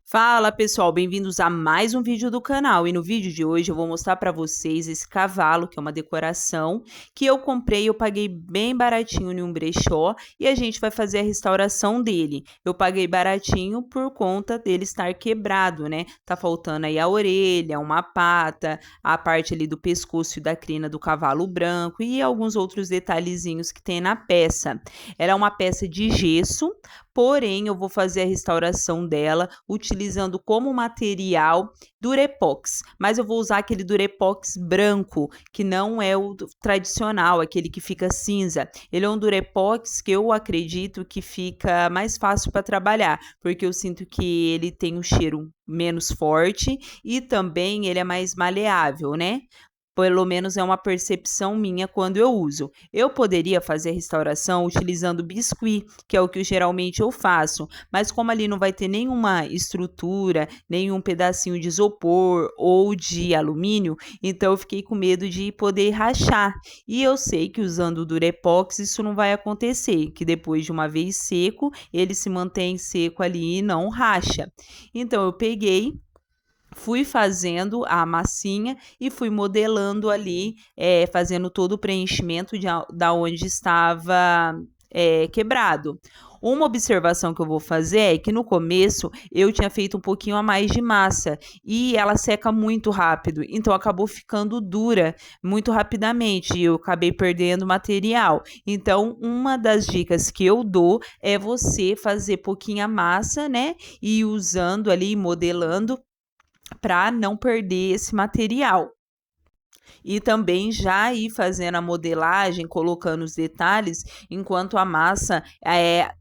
Fala pessoal, bem-vindos a mais um vídeo do canal e no vídeo de hoje eu vou mostrar para vocês esse cavalo que é uma decoração que eu comprei, eu paguei bem baratinho em um brechó e a gente vai fazer a restauração dele. Eu paguei baratinho por conta dele estar quebrado, né? Tá faltando aí a orelha, uma pata, a parte ali do pescoço e da crina do cavalo branco e alguns outros detalhezinhos que tem na peça. Ela é uma peça de gesso, porém eu vou fazer a restauração dela utilizando como material Durepox, mas eu vou usar aquele Durepox branco, que não é o tradicional, aquele que fica cinza. Ele é um Durepox que eu acredito que fica mais fácil para trabalhar, porque eu sinto que ele tem um cheiro menos forte e também ele é mais maleável, né? Pelo menos é uma percepção minha quando eu uso. Eu poderia fazer a restauração utilizando biscuit, que é o que geralmente eu faço, mas como ali não vai ter nenhuma estrutura, nenhum pedacinho de isopor ou de alumínio, então eu fiquei com medo de poder rachar. E eu sei que usando o Durepox isso não vai acontecer, que depois de uma vez seco, ele se mantém seco ali e não racha. Então eu peguei, fui fazendo a massinha e fui modelando ali, fazendo todo o preenchimento da onde estava quebrado. Uma observação que eu vou fazer é que no começo eu tinha feito um pouquinho a mais de massa e ela seca muito rápido, então acabou ficando dura muito rapidamente e eu acabei perdendo material. Então, uma das dicas que eu dou é você fazer pouquinha massa, né? E usando ali, modelando para não perder esse material. E também já ir fazendo a modelagem, colocando os detalhes, enquanto a massa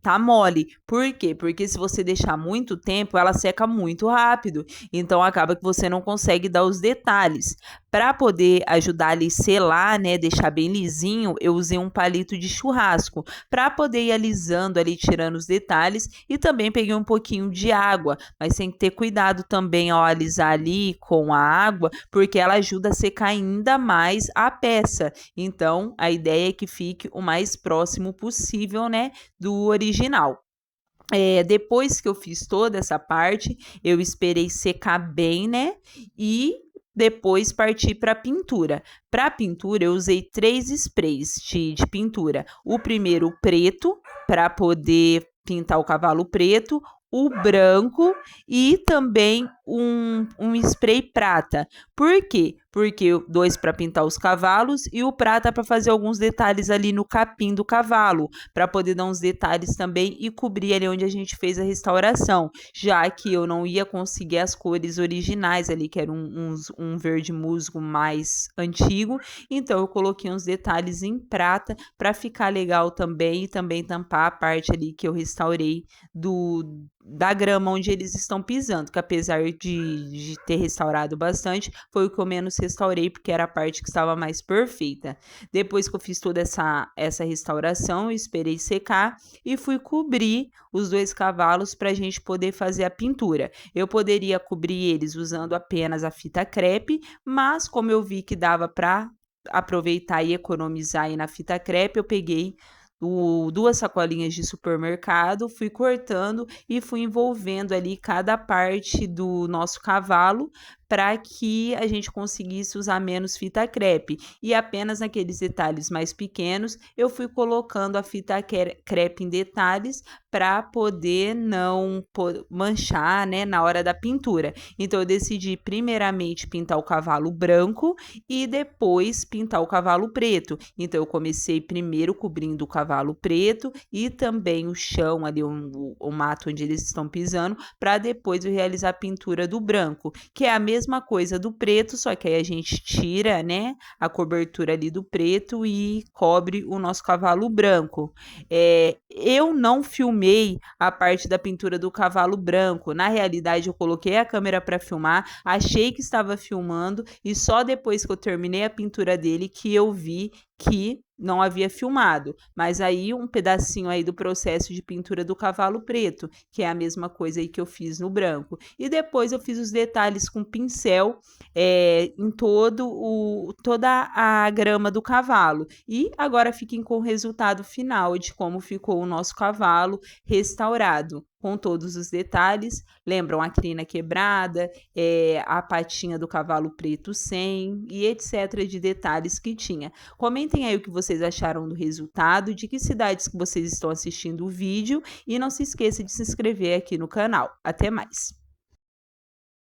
tá mole. Por quê? Porque se você deixar muito tempo, ela seca muito rápido. Então acaba que você não consegue dar os detalhes. Para poder ajudar ali selar, né, deixar bem lisinho, eu usei um palito de churrasco para poder ir alisando ali, tirando os detalhes e também peguei um pouquinho de água, mas tem que ter cuidado também ao alisar ali com a água, porque ela ajuda a secar ainda mais a peça. Então, a ideia é que fique o mais próximo possível, né, do original. Depois que eu fiz toda essa parte, eu esperei secar bem, né? E depois parti para a pintura. Para a pintura, eu usei 3 sprays de pintura. O primeiro, o preto, para poder pintar o cavalo preto, o branco e também um spray prata. Por quê? Porque 2 para pintar os cavalos e o prata para fazer alguns detalhes ali no capim do cavalo, para poder dar uns detalhes também e cobrir ali onde a gente fez a restauração, já que eu não ia conseguir as cores originais ali, que era um verde musgo mais antigo, então eu coloquei uns detalhes em prata para ficar legal também e também tampar a parte ali que eu restaurei da grama onde eles estão pisando, que apesar de ter restaurado bastante, foi o que eu menos restaurei, porque era a parte que estava mais perfeita. Depois que eu fiz toda essa restauração, eu esperei secar e fui cobrir os 2 cavalos para a gente poder fazer a pintura. Eu poderia cobrir eles usando apenas a fita crepe, mas como eu vi que dava para aproveitar e economizar aí na fita crepe, eu peguei 2 sacolinhas de supermercado, fui cortando e fui envolvendo ali cada parte do nosso cavalo para que a gente conseguisse usar menos fita crepe. E apenas naqueles detalhes mais pequenos, eu fui colocando a fita crepe em detalhes para poder não manchar, né, na hora da pintura. Então eu decidi primeiramente pintar o cavalo branco e depois pintar o cavalo preto. Então eu comecei primeiro cobrindo o cavalo preto e também o chão ali, o mato onde eles estão pisando, para depois eu realizar a pintura do branco, que é a mesma coisa do preto, só que aí a gente tira, né, a cobertura ali do preto e cobre o nosso cavalo branco. Eu não filmei a parte da pintura do cavalo branco. Na realidade, eu coloquei a câmera para filmar, achei que estava filmando e só depois que eu terminei a pintura dele que eu vi que não havia filmado, mas aí um pedacinho aí do processo de pintura do cavalo preto, que é a mesma coisa aí que eu fiz no branco. E depois eu fiz os detalhes com pincel em toda a grama do cavalo. E agora fiquem com o resultado final de como ficou o nosso cavalo restaurado. com todos os detalhes. Lembram a crina quebrada, a patinha do cavalo preto sem e etc. de detalhes que tinha. Comentem aí o que vocês acharam do resultado, de que cidades que vocês estão assistindo o vídeo e não se esqueça de se inscrever aqui no canal. Até mais!